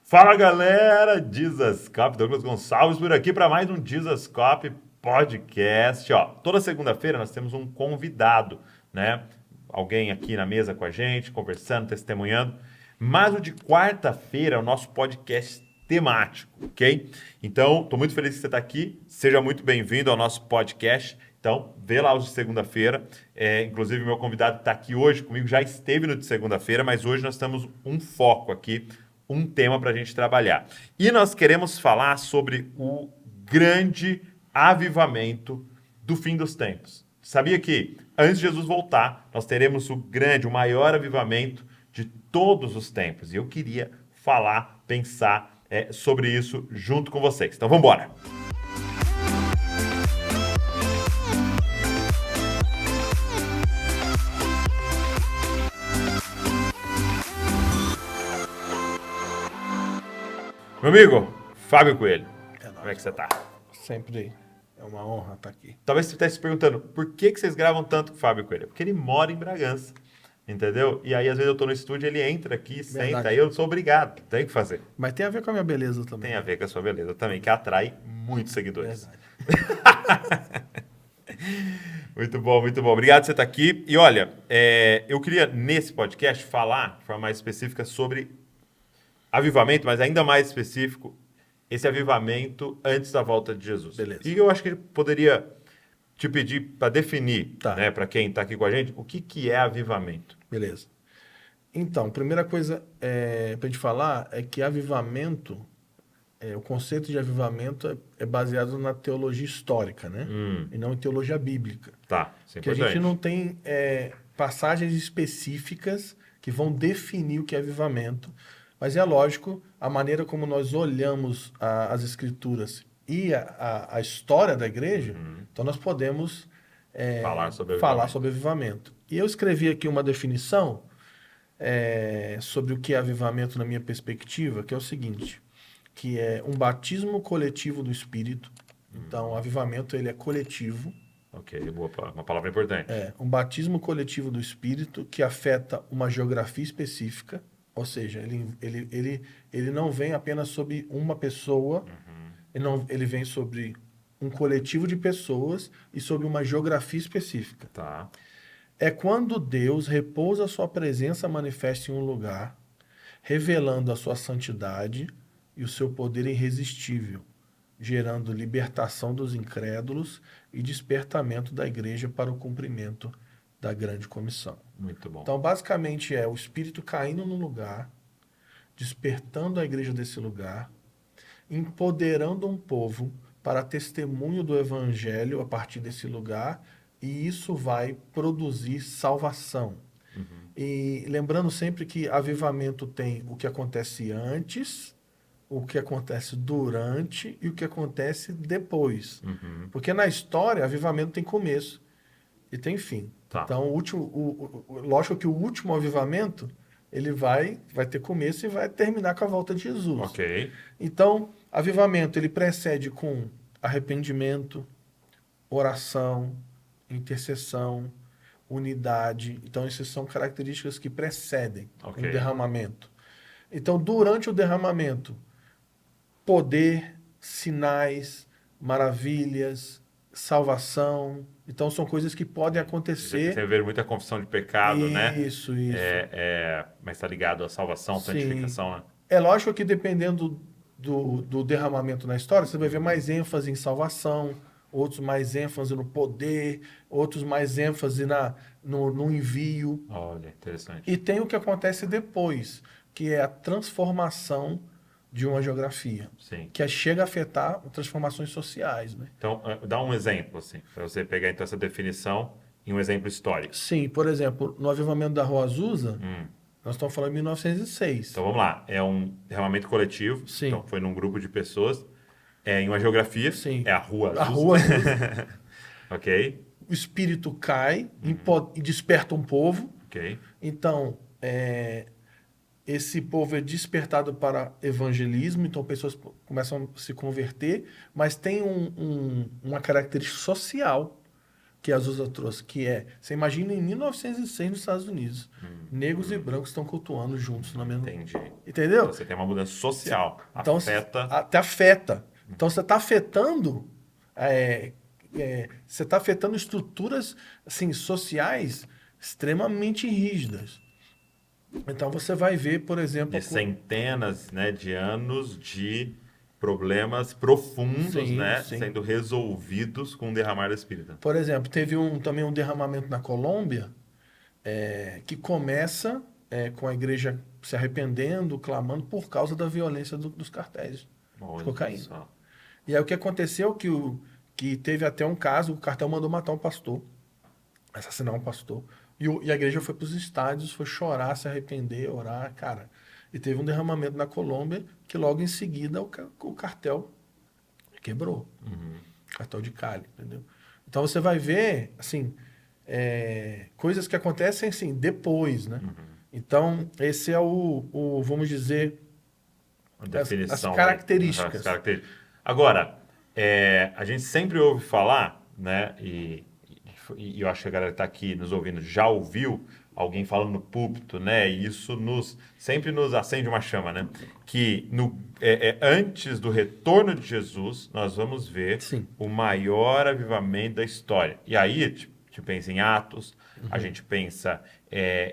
Fala galera, Dizascope, Douglas Gonçalves por aqui para mais um Dizascope Podcast. Toda segunda-feira nós temos um convidado, né? Alguém aqui na mesa com a gente, conversando, testemunhando. Mas o de quarta-feira é o nosso podcast temático, ok? Então, estou muito feliz que você está aqui. Seja muito bem-vindo ao nosso podcast. Então, vê lá os de segunda-feira. Inclusive, meu convidado que está aqui hoje comigo já esteve no de segunda-feira, mas hoje nós temos um foco aqui, um tema para a gente trabalhar. E nós queremos falar sobre o grande avivamento do fim dos tempos. Sabia que antes de Jesus voltar, nós teremos o maior avivamento de todos os tempos. E eu queria falar, pensar sobre isso junto com vocês. Então vamos embora! Meu amigo, Fábio Coelho, como é que você tá? Sempre é uma honra estar aqui. Talvez você esteja se perguntando, por que vocês gravam tanto com o Fábio Coelho? Porque ele mora em Bragança, entendeu? E aí, às vezes, eu tô no estúdio, ele entra aqui, senta, aí eu sou obrigado, tem que fazer. Mas tem a ver com a minha beleza também. Tem a ver com a sua beleza também, que atrai muitos seguidores. Muito bom, muito bom. Obrigado por você estar aqui. E olha, eu queria, nesse podcast, falar de forma mais específica sobre avivamento, mas ainda mais específico, esse avivamento antes da volta de Jesus. Beleza. E eu acho que ele poderia te pedir para definir, Tá. né, para quem está aqui com a gente, o que é avivamento. Beleza. Então, primeira coisa para a gente falar é que avivamento, o conceito de avivamento é baseado na teologia histórica, né? E não em teologia bíblica. Tá, isso é Porque a importante. gente não tem passagens específicas que vão definir o que é avivamento. Mas é lógico, a maneira como nós olhamos as escrituras e a história da igreja, então nós podemos falar sobre avivamento. E eu escrevi aqui uma definição sobre o que é avivamento na minha perspectiva, que é o seguinte, que é um batismo coletivo do Espírito. Então, o avivamento ele é coletivo. Ok, boa, uma palavra importante. Um batismo coletivo do Espírito que afeta uma geografia específica. Ou seja, ele não vem apenas sobre uma pessoa, ele vem sobre um coletivo de pessoas e sobre uma geografia específica. Tá. É quando Deus repousa a sua presença manifesta em um lugar, revelando a sua santidade e o seu poder irresistível, gerando libertação dos incrédulos e despertamento da igreja para o cumprimento da grande comissão. Muito bom. Então, basicamente, é o Espírito caindo no lugar, despertando a igreja desse lugar, empoderando um povo para testemunho do Evangelho a partir desse lugar, e isso vai produzir salvação. E lembrando sempre que avivamento tem o que acontece antes, o que acontece durante e o que acontece depois. Porque na história, avivamento tem começo e tem fim. Tá. Então, lógico que o último avivamento, ele vai ter começo e vai terminar com a volta de Jesus. Ok. Então, avivamento, ele precede com arrependimento, oração, intercessão, unidade. Então, essas são características que precedem o derramamento. Então, durante o derramamento, poder, sinais, maravilhas, salvação. Então, são coisas que podem acontecer. Você vê muita confissão de pecado, né? Isso. Mas está ligado à salvação, santificação, né? É lógico que dependendo do derramamento na história, você vai ver mais ênfase em salvação, outros mais ênfase no poder, outros mais ênfase no envio. Olha, interessante. E tem o que acontece depois, que é a transformação de uma geografia. Sim. Que chega a afetar transformações sociais, né? Então, dá um exemplo, assim, para você pegar então essa definição em um exemplo histórico. Sim, por exemplo, no avivamento da Rua Azusa, nós estamos falando em 1906. Então, vamos lá. É um derramamento coletivo. Sim. Então, foi num grupo de pessoas. Em uma geografia. Sim. É a Rua Azusa. A Rua Azusa. Ok. O espírito cai e desperta um povo. Ok. Então, esse povo é despertado para evangelismo, então pessoas começam a se converter, mas tem uma característica social. que a Azusa trouxe, que é, você imagina em 1906 nos Estados Unidos, negros e brancos estão cultuando juntos na mesma... Entendi. Entendeu? Então, você tem uma mudança social. Então, Afeta. até afeta. Então, você está afetando... você está afetando estruturas assim, sociais extremamente rígidas. Então, você vai ver, por exemplo... De centenas, né, de anos de problemas profundos, Sim, né, sim. sendo resolvidos com o derramar do Espírito. Por exemplo, teve também um derramamento na Colômbia que começa com a igreja se arrependendo, clamando por causa da violência dos cartéis de cocaína. Só. E aí o que aconteceu que teve até um caso, o cartel mandou matar um pastor, assassinar um pastor. E a igreja foi para os estádios, foi chorar, se arrepender, orar, cara. E teve um derramamento na Colômbia que logo em seguida o cartel quebrou. Cartel de Cali, entendeu? Então você vai ver, assim, coisas que acontecem, assim, depois, né? Então, esse é vamos dizer, A definição, as características. As características. Agora, a gente sempre ouve falar, né, e eu acho que a galera que está aqui nos ouvindo já ouviu alguém falando no púlpito, né, e isso sempre nos acende uma chama, né, que antes do retorno de Jesus, nós vamos ver Sim. o maior avivamento da história. E aí, a gente pensa em Atos, a gente pensa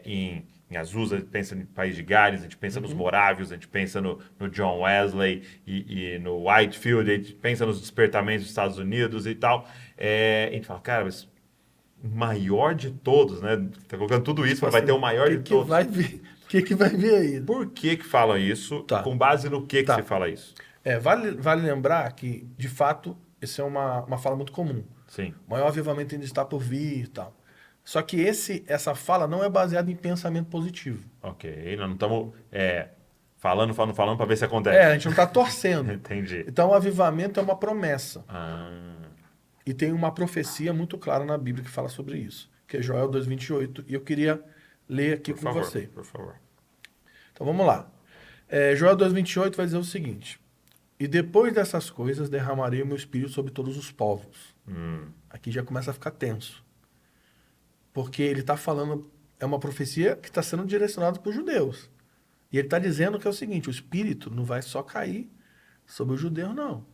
em Azusa, a gente pensa no País de Gales, a gente pensa nos Morávios, a gente pensa no John Wesley e no Whitefield, a gente pensa nos despertamentos dos Estados Unidos e tal. A gente fala, cara, mas o maior de todos, né? Tá colocando tudo isso, mas vai ter o maior de todos. O que vai vir aí? Por que falam isso? Tá. Com base no que se fala isso? Vale lembrar que, de fato, isso é uma fala muito comum. Sim. O maior avivamento ainda está por vir e tal. Só que essa fala não é baseada em pensamento positivo. Ok, nós não estamos falando para ver se acontece. A gente não está torcendo. Entendi. Então, o avivamento é uma promessa. Ah, E tem uma profecia muito clara na Bíblia que fala sobre isso, que é Joel 2:28. E eu queria ler aqui com você. Por favor. Então, vamos lá. Joel 2:28 vai dizer o seguinte: e depois dessas coisas derramarei o meu espírito sobre todos os povos. Aqui já começa a ficar tenso. Porque ele está falando, é uma profecia que está sendo direcionada para os judeus. E ele está dizendo que é o seguinte: o espírito não vai só cair sobre os judeus, não.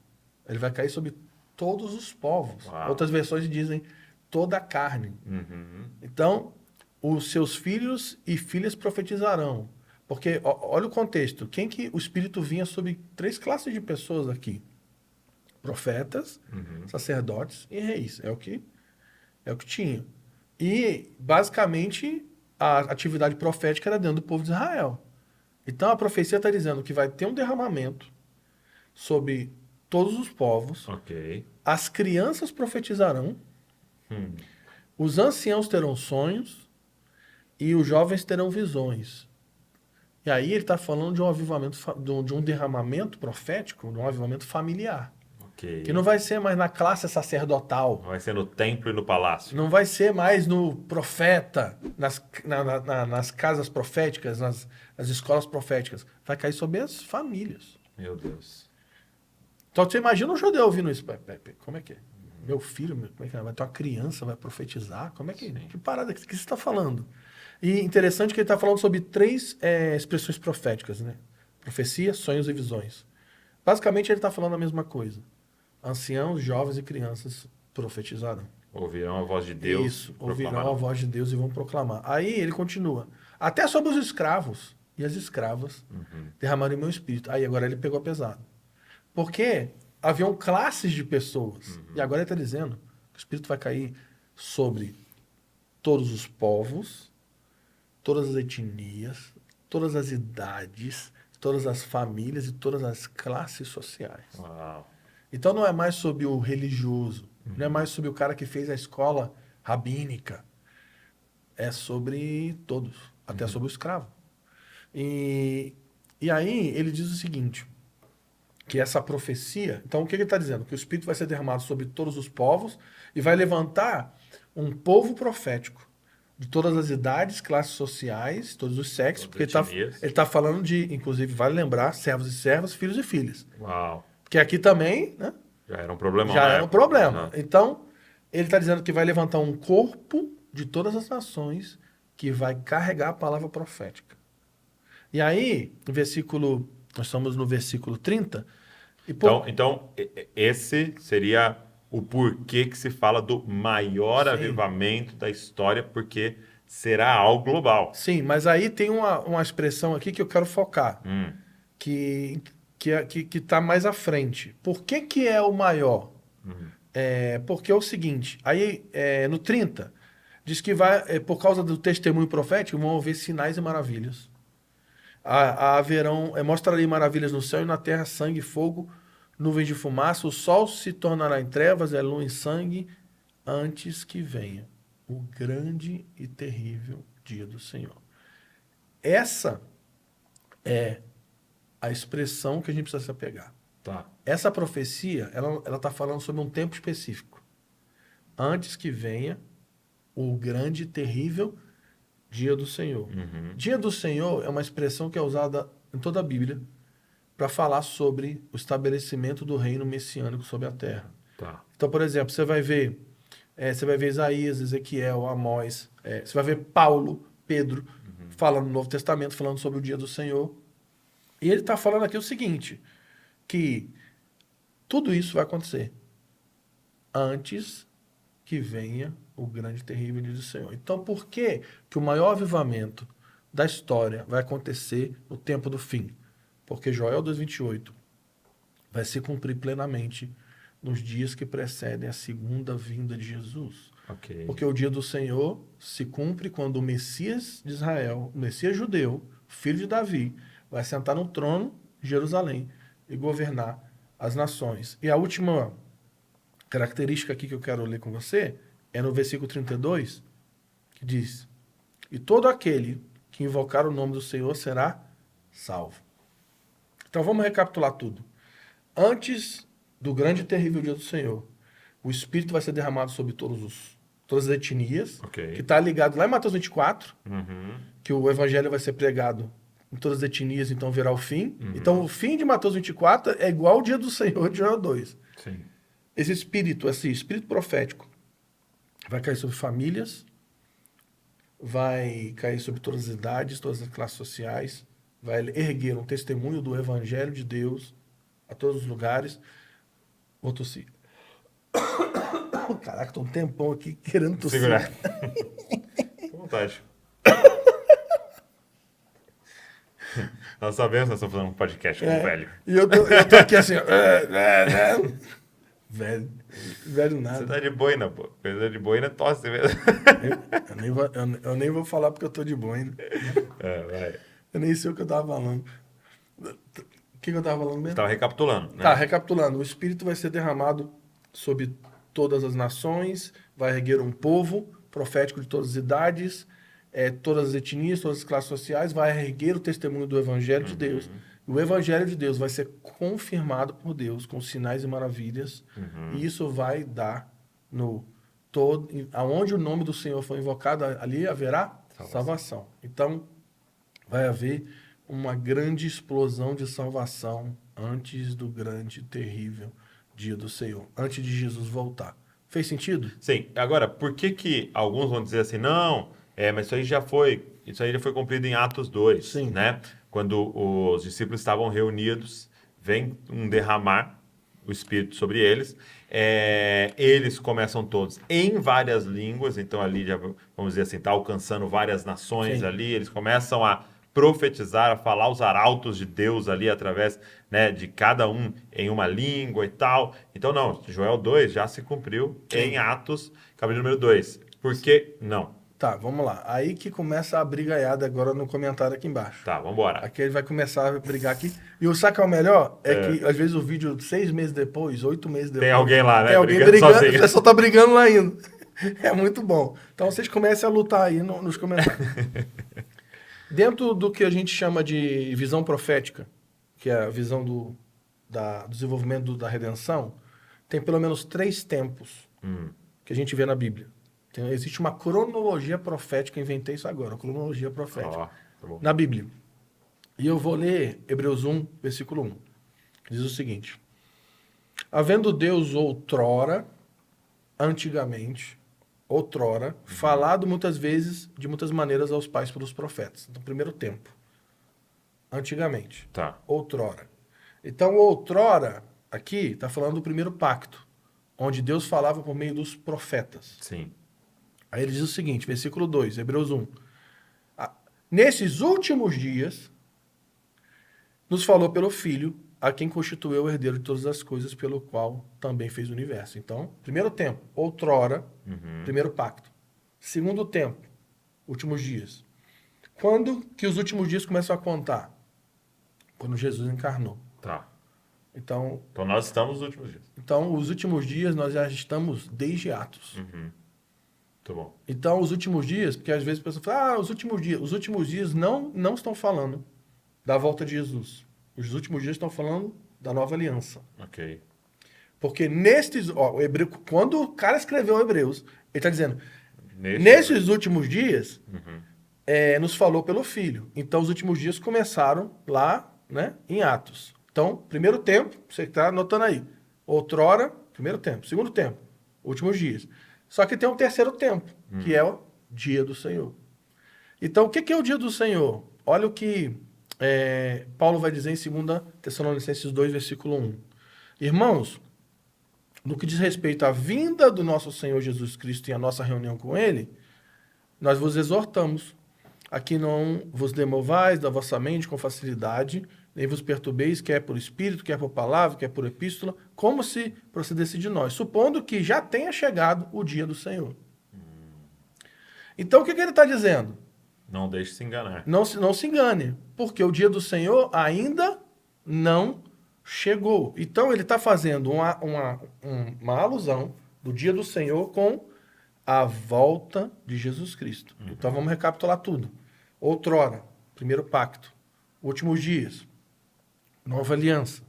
Ele vai cair sobre todos os povos. Uau. Outras versões dizem toda a carne. Então, os seus filhos e filhas profetizarão. Porque, olha o contexto. Quem que o espírito vinha sobre 3 classes de pessoas aqui? Profetas, sacerdotes e reis. É o que tinha. E, basicamente, a atividade profética era dentro do povo de Israel. Então, a profecia está dizendo que vai ter um derramamento sobre todos os povos. Ok. As crianças profetizarão. Os anciãos terão sonhos. E os jovens terão visões. E aí ele está falando de um avivamento, de um derramamento profético, de um avivamento familiar. Ok. Que não vai ser mais na classe sacerdotal. Vai ser no templo e no palácio. Não vai ser mais no profeta, nas casas proféticas, nas escolas proféticas. Vai cair sobre as famílias. Meu Deus. Então você imagina um judeu ouvindo isso. Como é que é? Meu filho, como é que é? Vai ter uma criança, vai profetizar? Como é que Que parada que você está falando? E interessante que ele está falando sobre 3 expressões proféticas, né? Profecia, sonhos e visões. Basicamente ele está falando a mesma coisa. Anciãos, jovens e crianças profetizarão. Ouvirão a voz de Deus. Isso, ouvirão a voz de Deus e vão proclamar. Aí ele continua. Até sobre os escravos e as escravas derramarei meu espírito. Aí agora ele pegou pesado. Porque haviam classes de pessoas. E agora ele está dizendo que o espírito vai cair sobre todos os povos, todas as etnias, todas as idades, todas as famílias e todas as classes sociais. Uau. Então não é mais sobre o religioso, não é mais sobre o cara que fez a escola rabínica. É sobre todos, até sobre o escravo. E aí ele diz o seguinte, que essa profecia... Então o que ele está dizendo? Que o Espírito vai ser derramado sobre todos os povos e vai levantar um povo profético de todas as idades, classes sociais, todos os sexos, porque ele está falando de, inclusive, vale lembrar, servos e servas, filhos e filhas. Uau. Que aqui também, né? Já era um problema. Já era um problema. Então, Ele está dizendo que vai levantar um corpo de todas as nações que vai carregar a palavra profética. E aí, nós estamos no versículo 30. Então, esse seria o porquê que se fala do maior Sim. avivamento da história, porque será algo global. Sim, mas aí tem uma expressão aqui que eu quero focar, que está mais à frente. Por que é o maior? Porque é o seguinte, aí no 30, diz que por causa do testemunho profético, vão haver sinais e maravilhas. Mostrarei maravilhas no céu e na terra, sangue, fogo, nuvens de fumaça, o sol se tornará em trevas e a lua em sangue, antes que venha o grande e terrível dia do Senhor. Essa é a expressão que a gente precisa se apegar. Tá. Essa profecia, ela está falando sobre um tempo específico. Antes que venha o grande e terrível dia do Senhor. Dia do Senhor é uma expressão que é usada em toda a Bíblia para falar sobre o estabelecimento do reino messiânico sobre a terra. Tá. Então, por exemplo, você vai ver Isaías, Ezequiel, Amós, você vai ver Paulo, Pedro, falando no Novo Testamento, falando sobre o dia do Senhor. E ele está falando aqui o seguinte, que tudo isso vai acontecer antes que venha o grande e terrível dia do Senhor. Então, por que o maior avivamento da história vai acontecer no tempo do fim? Porque Joel 2:28 vai se cumprir plenamente nos dias que precedem a segunda vinda de Jesus. Okay. Porque o dia do Senhor se cumpre quando o Messias de Israel, o Messias judeu, filho de Davi, vai sentar no trono de Jerusalém e governar as nações. E a última característica aqui que eu quero ler com você é no versículo 32, que diz: e todo aquele que invocar o nome do Senhor será salvo. Então vamos recapitular tudo. Antes do grande e terrível dia do Senhor, o Espírito vai ser derramado sobre todas as etnias, que está ligado lá em Mateus 24, que o Evangelho vai ser pregado em todas as etnias, então verá o fim. Então o fim de Mateus 24 é igual ao dia do Senhor de Joel 2. Sim. Esse espírito profético, vai cair sobre famílias, vai cair sobre todas as idades, todas as classes sociais, vai erguer um testemunho do Evangelho de Deus a todos os lugares. Vou tossir. Caraca, tô um tempão aqui querendo tossir. Segurar. Com vontade. Nós sabemos que nós estamos fazendo um podcast com o velho. E eu tô aqui assim, ó. Velho nada. Você tá de boina, pô. Coisa de boina é tosse mesmo. Eu nem vou falar porque eu tô de boina. Vai. Eu nem sei o que eu tava falando. O que eu tava falando mesmo? Você tava recapitulando, né? Tá, recapitulando. O Espírito vai ser derramado sobre todas as nações, vai erguer um povo profético de todas as idades, todas as etnias, todas as classes sociais, vai erguer o testemunho do Evangelho de Deus. O Evangelho de Deus vai ser confirmado por Deus com sinais e maravilhas, e isso vai dar aonde o nome do Senhor for invocado, ali haverá salvação. Então, vai haver uma grande explosão de salvação antes do grande e terrível dia do Senhor, antes de Jesus voltar. Fez sentido? Sim. Agora, por que alguns vão dizer assim, não, mas isso aí já foi cumprido em Atos 2, Sim. né? Quando os discípulos estavam reunidos, vem um derramar o Espírito sobre eles, eles começam todos em várias línguas, então ali já, vamos dizer assim, está alcançando várias nações. Sim. Ali, eles começam a profetizar, a falar os arautos de Deus ali através, né, de cada um em uma língua e tal. Então, não, Joel 2 já se cumpriu. Sim. Em Atos, capítulo número 2. Por que não? Tá, vamos lá. Aí que começa a brigaiada agora no comentário aqui embaixo. Tá, vamos embora. Aqui ele vai começar a brigar aqui. E o saco é o melhor? Que, às vezes, o vídeo, 6 meses depois, 8 meses depois... Tem alguém lá, né? Tem alguém brigando, o pessoal tá brigando lá ainda. É muito bom. Então, vocês comecem a lutar aí nos comentários. Dentro do que a gente chama de visão profética, que é a visão do desenvolvimento da redenção, tem pelo menos 3 tempos que a gente vê na Bíblia. Existe uma cronologia profética, inventei isso agora, cronologia profética, na Bíblia. E eu vou ler Hebreus 1, versículo 1, que diz o seguinte: havendo Deus outrora, antigamente, outrora, falado muitas vezes, de muitas maneiras aos pais pelos profetas. Então, primeiro tempo. Antigamente. Tá. Outrora. Então, outrora, aqui, está falando do primeiro pacto, onde Deus falava por meio dos profetas. Sim. Aí ele diz o seguinte, versículo 2, Hebreus 1. Nesses últimos dias, nos falou pelo Filho, a quem constituiu o herdeiro de todas as coisas, pelo qual também fez o universo. Então, primeiro tempo, outrora, primeiro pacto. Segundo tempo, últimos dias. Quando que os últimos dias começam a contar? Quando Jesus encarnou. Tá. Então, Nós estamos nos últimos dias. então, os últimos dias nós já estamos desde Atos. Muito bom. Então, os últimos dias, porque às vezes a pessoa fala, os últimos dias. Os últimos dias não estão falando da volta de Jesus. Os últimos dias estão falando da nova aliança. Ok. Porque quando o cara escreveu Hebreus, ele está dizendo, nesses últimos dias, nos falou pelo Filho. Então, os últimos dias começaram lá, né, em Atos. Então, primeiro tempo, você está anotando aí. Outrora, primeiro tempo. Segundo tempo, últimos dias. Só que tem um terceiro tempo, que é o dia do Senhor. Então, o que é o dia do Senhor? Olha o que Paulo vai dizer em 2 Tessalonicenses 2, versículo 1. Irmãos, no que diz respeito à vinda do nosso Senhor Jesus Cristo e a nossa reunião com Ele, nós vos exortamos a que não vos demovais da vossa mente com facilidade, nem vos perturbeis, quer por espírito, quer por palavra, quer por epístola, como se procedesse de nós, supondo que já tenha chegado o dia do Senhor. Então, o que ele está dizendo? Não deixe se enganar. Não se engane, porque o dia do Senhor ainda não chegou. Então, ele está fazendo uma alusão do dia do Senhor com a volta de Jesus Cristo. Então, vamos recapitular tudo. Outrora, primeiro pacto. Últimos dias, nova aliança.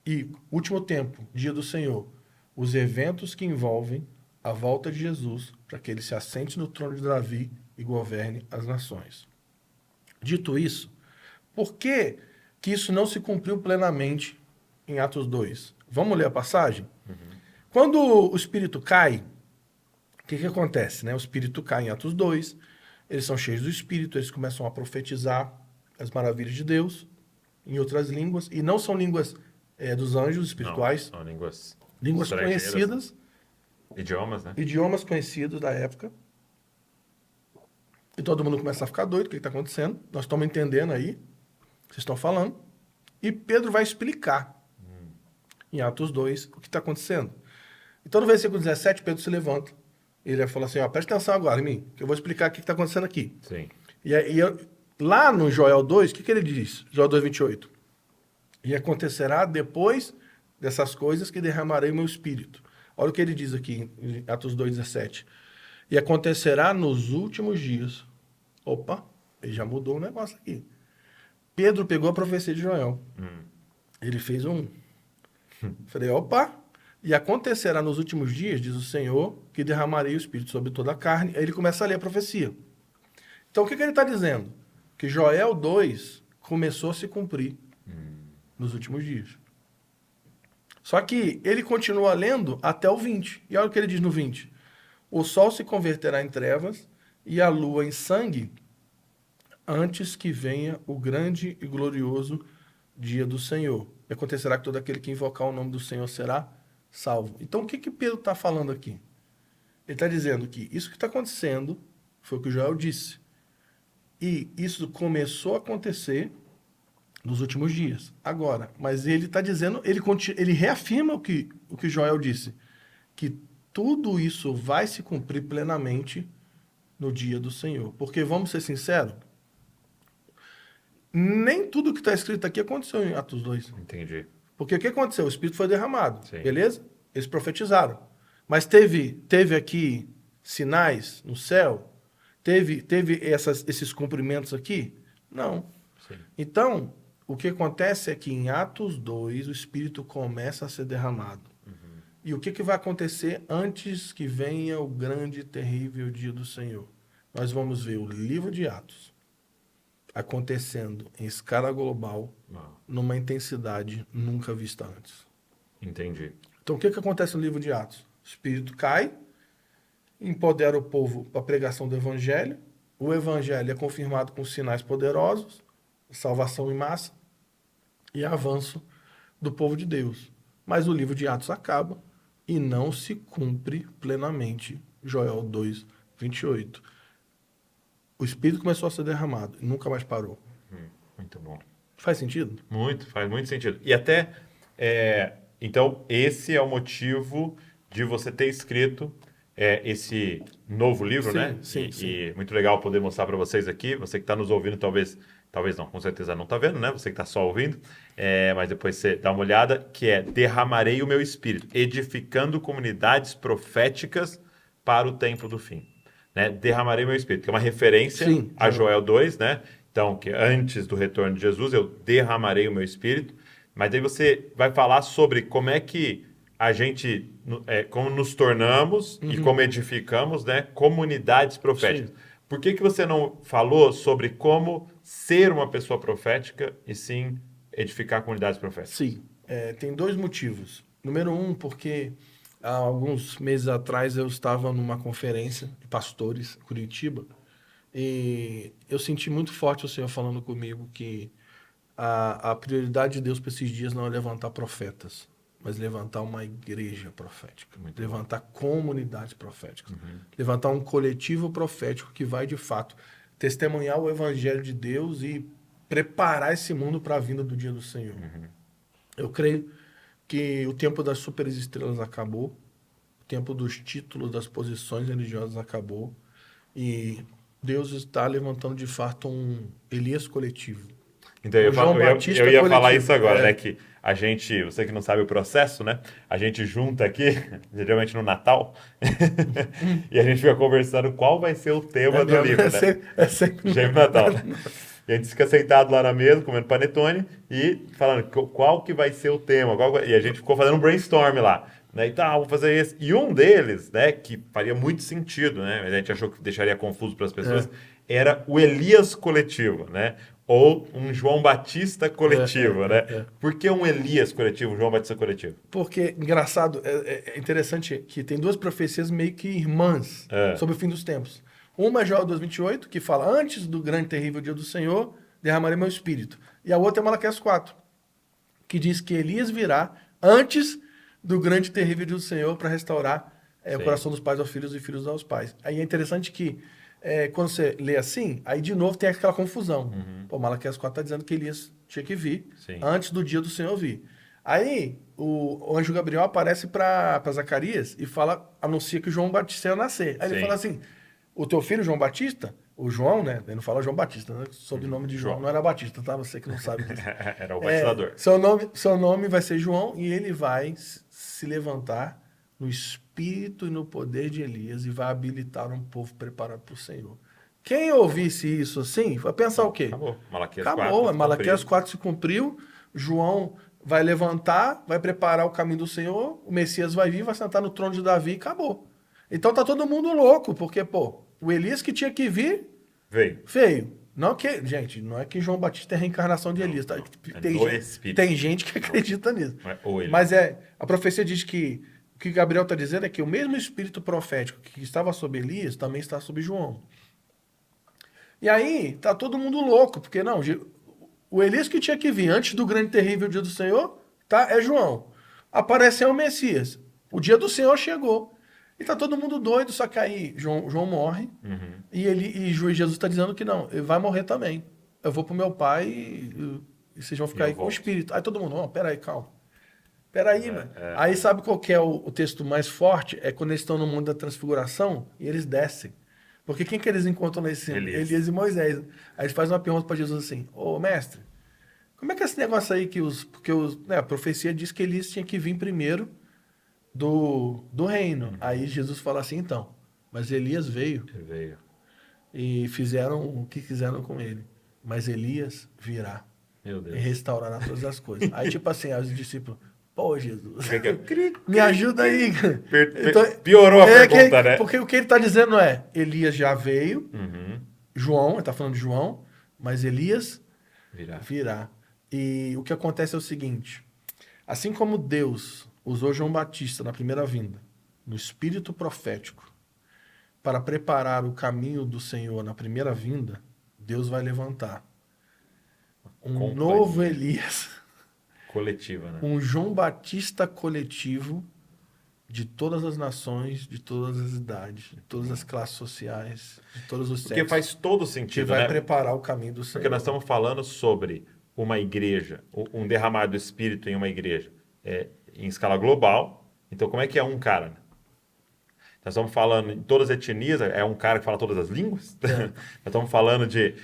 E último tempo, dia do Senhor. Os eventos que envolvem a volta de Jesus para que ele se assente no trono de Davi e governe as nações. Dito isso, por que isso não se cumpriu plenamente em Atos 2? Vamos ler a passagem? Quando o Espírito cai, o que acontece? Né? O Espírito cai em Atos 2, eles são cheios do Espírito, eles começam a profetizar as maravilhas de Deus em outras línguas, e não são línguas dos anjos espirituais, Não, são línguas conhecidas, idiomas, né? idiomas conhecidos da época. E todo mundo começa a ficar doido, o que está acontecendo? Nós estamos entendendo aí, vocês estão falando. E Pedro vai explicar, em Atos 2, o que está acontecendo. Então, no versículo 17, Pedro se levanta. Ele vai falar assim, presta atenção agora em mim, que eu vou explicar o que está acontecendo aqui. Sim. Lá no Joel 2, o que ele diz? Joel 2, 28. E acontecerá depois dessas coisas que derramarei o meu espírito. Olha o que ele diz aqui em Atos 2, 17. E acontecerá nos últimos dias. Opa, ele já mudou o negócio aqui. Pedro pegou a profecia de Joel. Ele fez Falei, opa. E acontecerá nos últimos dias, diz o Senhor, que derramarei o espírito sobre toda a carne. Aí ele começa a ler a profecia. Então, o que ele está dizendo? Que Joel 2 começou a se cumprir nos últimos dias. Só que ele continua lendo até o 20. E olha o que ele diz no 20. O sol se converterá em trevas e a lua em sangue antes que venha o grande e glorioso dia do Senhor. E acontecerá que todo aquele que invocar o nome do Senhor será salvo. Então, o que Pedro está falando aqui? Ele está dizendo que isso que está acontecendo foi o que Joel disse. E isso começou a acontecer nos últimos dias. Agora, mas ele está dizendo, ele reafirma o que Joel disse, que tudo isso vai se cumprir plenamente no dia do Senhor. Porque, vamos ser sinceros, nem tudo que está escrito aqui aconteceu em Atos 2. Entendi. Porque o que aconteceu? O Espírito foi derramado, Sim. beleza? Eles profetizaram. Mas teve aqui sinais no céu? Teve esses cumprimentos aqui? Não. Sim. Então, o que acontece é que em Atos 2, o Espírito começa a ser derramado. E o que vai acontecer antes que venha o grande e terrível dia do Senhor? Nós vamos ver o livro de Atos acontecendo em escala global, numa intensidade nunca vista antes. Entendi. Então, o que acontece no livro de Atos? O Espírito cai, empodera o povo para a pregação do Evangelho. O Evangelho é confirmado com sinais poderosos, salvação em massa e avanço do povo de Deus. Mas o livro de Atos acaba e não se cumpre plenamente Joel 2, 28. O Espírito começou a ser derramado e nunca mais parou. Muito bom. Faz sentido? Faz muito sentido. E até, então, esse é o motivo de você ter escrito esse novo livro, Sim, né? sim, sim. E muito legal poder mostrar para vocês aqui. Você que está nos ouvindo, talvez não, com certeza não está vendo, né? Você que está só ouvindo. Mas depois você dá uma olhada, que é Derramarei o meu Espírito, edificando comunidades proféticas para o tempo do fim. Né? Derramarei o meu Espírito, que é uma referência Sim, a Joel 2, né? Então, que antes do retorno de Jesus, eu derramarei o meu Espírito. Mas aí você vai falar sobre como é que a gente, como nos tornamos e como edificamos, né, comunidades proféticas. Sim. Por que você não falou sobre como ser uma pessoa profética e sim edificar comunidades proféticas? Sim. Tem dois motivos. Número um, porque há alguns meses atrás eu estava numa conferência de pastores em Curitiba e eu senti muito forte o Senhor falando comigo que a prioridade de Deus para esses dias não é levantar profetas, mas levantar uma igreja profética, Muito levantar comunidades proféticas, levantar um coletivo profético que vai, de fato, testemunhar o evangelho de Deus e preparar esse mundo para a vinda do dia do Senhor. Eu creio que o tempo das superestrelas acabou, o tempo dos títulos, das posições religiosas acabou, e Deus está levantando, de fato, um Elias coletivo. Então, O João Batista eu ia falar coletivo. isso agora, né? Que a gente, você que não sabe o processo, né? A gente junta aqui, geralmente no Natal, e a gente fica conversando qual vai ser o tema do livro, né? É sempre Sempre Natal. E a gente fica sentado lá na mesa, comendo panetone e falando qual que vai ser o tema. E a gente ficou fazendo um brainstorm lá. Né? E tá, vou fazer esse. E um deles, né, que faria muito sentido, né? Mas a gente achou que deixaria confuso para as pessoas, era o Elias coletivo, né? Ou um João Batista coletivo, né? Por que um Elias coletivo, um João Batista coletivo? Porque, engraçado, é interessante que tem duas profecias meio que irmãs sobre o fim dos tempos. Uma é Joel 2,28, que fala, antes do grande e terrível dia do Senhor, derramarei meu espírito. E a outra é Malaquias 4, que diz que Elias virá antes do grande e terrível dia do Senhor para restaurar o coração dos pais aos filhos e filhos aos pais. Aí é interessante que quando você lê assim, aí de novo tem aquela confusão. Pô, Malaquias 4 está dizendo que Elias tinha que vir antes do dia do Senhor vir. Aí o anjo Gabriel aparece para Zacarias e anuncia que João Batista ia nascer. Aí ele fala assim, o teu filho João Batista, o João, né? Ele não fala João Batista, né? O sobrenome de João não era Batista, tá? Você que não sabe disso. Era o batizador. Seu nome vai ser João e ele vai se levantar no espírito e no poder de Elias e vai habilitar um povo preparado para o Senhor. Quem ouvisse isso assim, vai pensar o quê? Acabou. Malaquias Acabou. 4 Malaquias 4 se cumpriu, João vai levantar, vai preparar o caminho do Senhor, o Messias vai vir, vai sentar no trono de Davi e acabou. Então tá todo mundo louco, porque, pô, o Elias que tinha que vir, veio. Não que, gente, não é que João Batista é a reencarnação de Elias, tá? Tem gente que acredita nisso. Mas a profecia diz que o que Gabriel está dizendo é que o mesmo espírito profético que estava sobre Elias também está sobre João. E aí, tá todo mundo louco, porque não, o Elias que tinha que vir antes do grande e terrível dia do Senhor, tá? É João. Apareceu o Messias. O dia do Senhor chegou. E tá todo mundo doido, só que aí João morre e Jesus está dizendo que não, ele vai morrer também. Eu vou pro meu pai e vocês vão ficar aí com o espírito. Aí todo mundo, não, peraí, calma. Peraí, mano. Aí sabe qual que é o texto mais forte? É quando eles estão no mundo da transfiguração e eles descem. Porque quem que eles encontram lá em cima? Elias e Moisés. Aí eles fazem uma pergunta para Jesus assim, ô mestre, como é que é esse negócio aí porque a profecia diz que Elias tinha que vir primeiro do reino. Aí Jesus fala assim, então, mas Elias veio e fizeram o que quiseram com ele. Mas Elias virá e restaurará todas as coisas. Aí tipo assim, os discípulos, pô, Jesus, me ajuda aí. Então, piorou a pergunta, né? Porque o que ele está dizendo é, Elias já veio, João, ele está falando de João, mas Elias virá. E o que acontece é o seguinte, assim como Deus usou João Batista na primeira vinda no espírito profético, para preparar o caminho do Senhor na primeira vinda, Deus vai levantar um Companhia. novo Elias, Coletiva, né? um João Batista coletivo de todas as nações, de todas as idades, de todas as classes sociais, de todos os Porque sexos, faz todo que sentido, vai né? preparar o caminho do Senhor. Porque nós estamos falando sobre uma igreja, um derramar do Espírito em uma igreja em escala global. Então, como é que é um cara? Né? Nós estamos falando em todas as etnias, é um cara que fala todas as línguas. Nós estamos falando de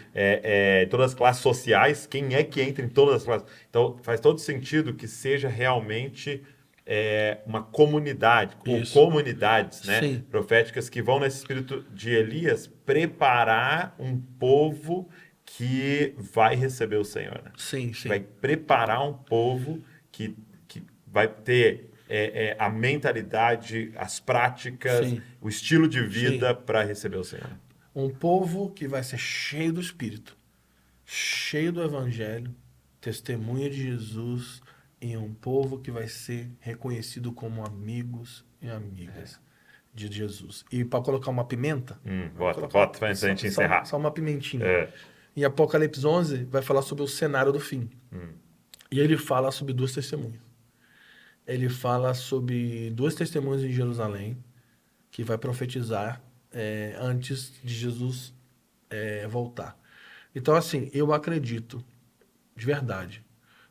todas as classes sociais, quem é que entra em todas as classes. Então, faz todo sentido que seja realmente uma comunidade, ou Isso. comunidades, né, Sim. proféticas que vão nesse espírito de Elias preparar um povo que vai receber o Senhor. Né? Sim, sim. Vai preparar um povo que vai ter a mentalidade, as práticas, Sim. o estilo de vida para receber o Senhor. Um povo que vai ser cheio do Espírito, cheio do Evangelho, testemunha de Jesus, e um povo que vai ser reconhecido como amigos e amigas de Jesus. E para colocar uma pimenta, Bota antes da gente encerrar. só uma pimentinha. Em Apocalipse 11, vai falar sobre o cenário do fim. E ele fala sobre duas testemunhas. Ele fala sobre duas testemunhas em Jerusalém, que vai profetizar antes de Jesus voltar. Então, assim, eu acredito, de verdade,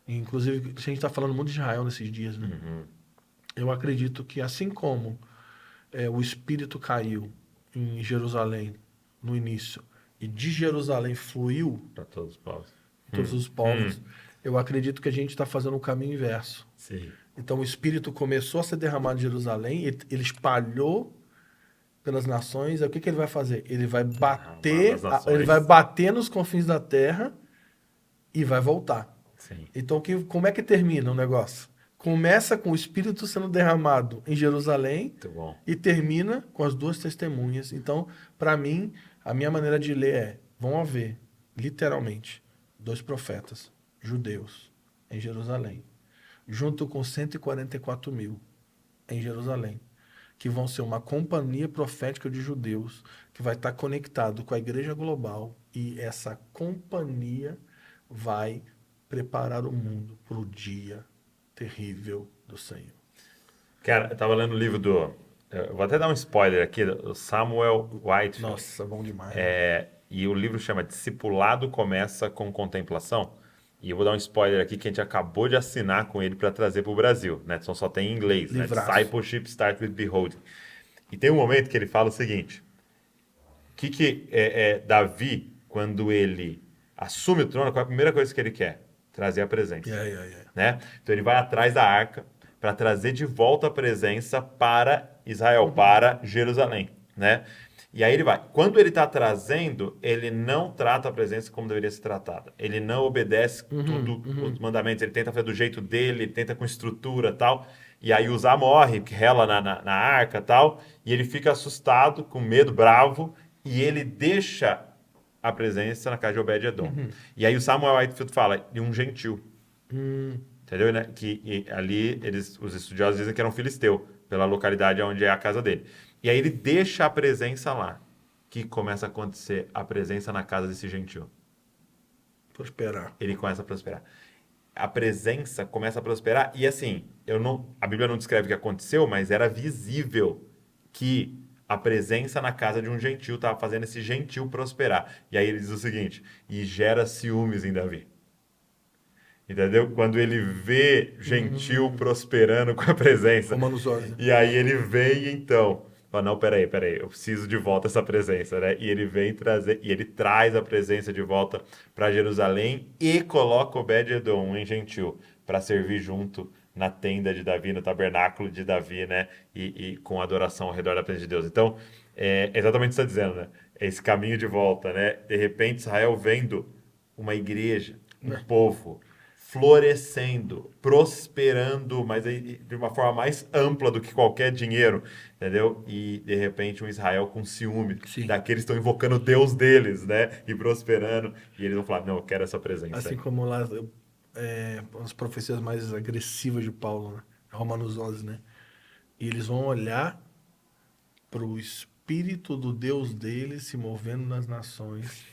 inclusive, a gente está falando muito de Israel nesses dias, né? Eu acredito que, assim como o Espírito caiu em Jerusalém no início, e de Jerusalém fluiu para todos os povos. todos os povos, eu acredito que a gente está fazendo o caminho inverso. Sim. Então, o Espírito começou a ser derramado em Jerusalém, ele espalhou pelas nações. Aí o que ele vai fazer? Ele vai bater nos confins da terra e vai voltar. Sim. Então, como é que termina o negócio? Começa com o Espírito sendo derramado em Jerusalém e termina com as duas testemunhas. Então, para mim, a minha maneira de ler vão haver, literalmente, 2 profetas judeus em Jerusalém, junto com 144 mil em Jerusalém, que vão ser uma companhia profética de judeus que vai estar conectado com a igreja global, e essa companhia vai preparar o mundo para o dia terrível do Senhor. Cara, eu estava lendo o livro eu vou até dar um spoiler aqui, do Samuel Whitefield. Nossa, bom demais. E o livro chama Discipulado Começa com Contemplação. E eu vou dar um spoiler aqui que a gente acabou de assinar com ele para trazer para o Brasil, né? Então só tem em inglês, né? Discipleship Start with Beholding. E tem um momento que ele fala o seguinte: Davi, quando ele assume o trono, qual é a primeira coisa que ele quer? Trazer a presença. Né? Então ele vai atrás da arca para trazer de volta a presença para Israel, para Jerusalém, né? E aí ele vai. Quando ele está trazendo, ele não trata a presença como deveria ser tratada. Ele não obedece os mandamentos. Ele tenta fazer do jeito dele, ele tenta com estrutura e tal. E aí Uzá morre, que rela na arca e tal. E ele fica assustado, com medo, bravo. E ele deixa a presença na casa de Obed-Edom. E aí o Samuel Whitefield fala de um gentil. Entendeu? Né? Ali os estudiosos dizem que era um filisteu, pela localidade onde é a casa dele. E aí ele deixa a presença lá, que começa a acontecer a presença na casa desse gentil. Prosperar. Ele começa a prosperar. A presença começa a prosperar e assim, a Bíblia não descreve o que aconteceu, mas era visível que a presença na casa de um gentil estava fazendo esse gentil prosperar. E aí ele diz o seguinte: e gera ciúmes em Davi. Entendeu? Quando ele vê gentil prosperando com a presença. E aí ele vem, então, fala, não, peraí, eu preciso de volta essa presença, né? E ele vem trazer, e ele traz a presença de volta para Jerusalém e coloca Obed-Edom em gentil para servir junto na tenda de Davi, no tabernáculo de Davi, né? E com adoração ao redor da presença de Deus. Então, é exatamente o que você está dizendo, né? Esse caminho de volta, né? De repente, Israel vendo uma igreja, um povo florescendo, prosperando, mas de uma forma mais ampla do que qualquer dinheiro, entendeu? E, de repente, um Israel com ciúme daqueles que estão invocando o Deus deles, né? E prosperando. E eles vão falar, não, eu quero essa presença. Assim como lá, as profecias mais agressivas de Paulo, né? Romanos 11, né? E eles vão olhar para o Espírito do Deus deles se movendo nas nações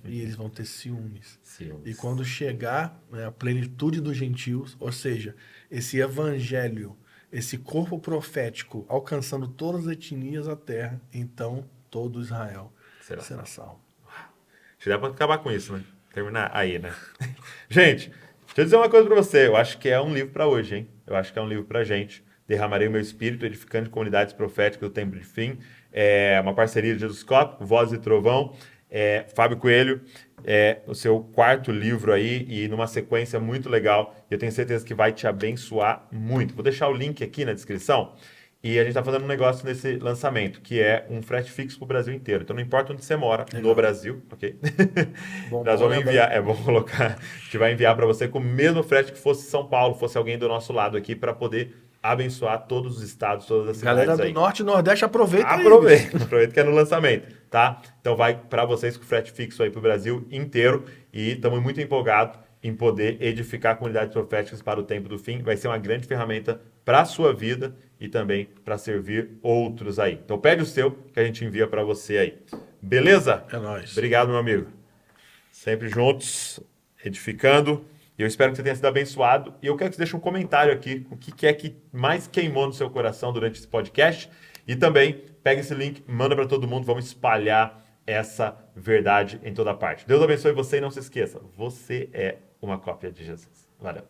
e eles vão ter ciúmes. E quando chegar, né, a plenitude dos gentios, ou seja, esse evangelho, esse corpo profético alcançando todas as etnias da terra, então todo Israel será salvo. Acho que dá para acabar com isso, né? Terminar aí, né? Gente, deixa eu dizer uma coisa para você. Eu acho que é um livro para hoje, hein? Eu acho que é um livro para gente. Derramarei o meu espírito, edificando comunidades proféticas do tempo de fim. É uma parceria de Jesus Cop, Voz e Trovão. Fábio Coelho, o seu 4º livro aí, e numa sequência muito legal. E eu tenho certeza que vai te abençoar muito. Vou deixar o link aqui na descrição. E a gente está fazendo um negócio nesse lançamento, que é um frete fixo para o Brasil inteiro. Então não importa onde você mora, no Brasil, ok? Nós vamos enviar, bom colocar, a gente vai enviar para você com o mesmo frete que fosse São Paulo, fosse alguém do nosso lado aqui, para poder abençoar todos os estados, todas as cidades. Galera do Norte e Nordeste, aproveita aproveita que é no lançamento, tá? Então vai para vocês com frete fixo aí para o Brasil inteiro, e estamos muito empolgados em poder edificar comunidades proféticas para o tempo do fim. Vai ser uma grande ferramenta para a sua vida e também para servir outros aí. Então pede o seu que a gente envia para você aí. Beleza? É nóis. Obrigado, meu amigo. Sempre juntos, edificando. E eu espero que você tenha sido abençoado. E eu quero que você deixe um comentário aqui, o que é que mais queimou no seu coração durante esse podcast. E também pega esse link, manda para todo mundo, vamos espalhar essa verdade em toda parte. Deus abençoe você e não se esqueça, você é uma cópia de Jesus. Valeu.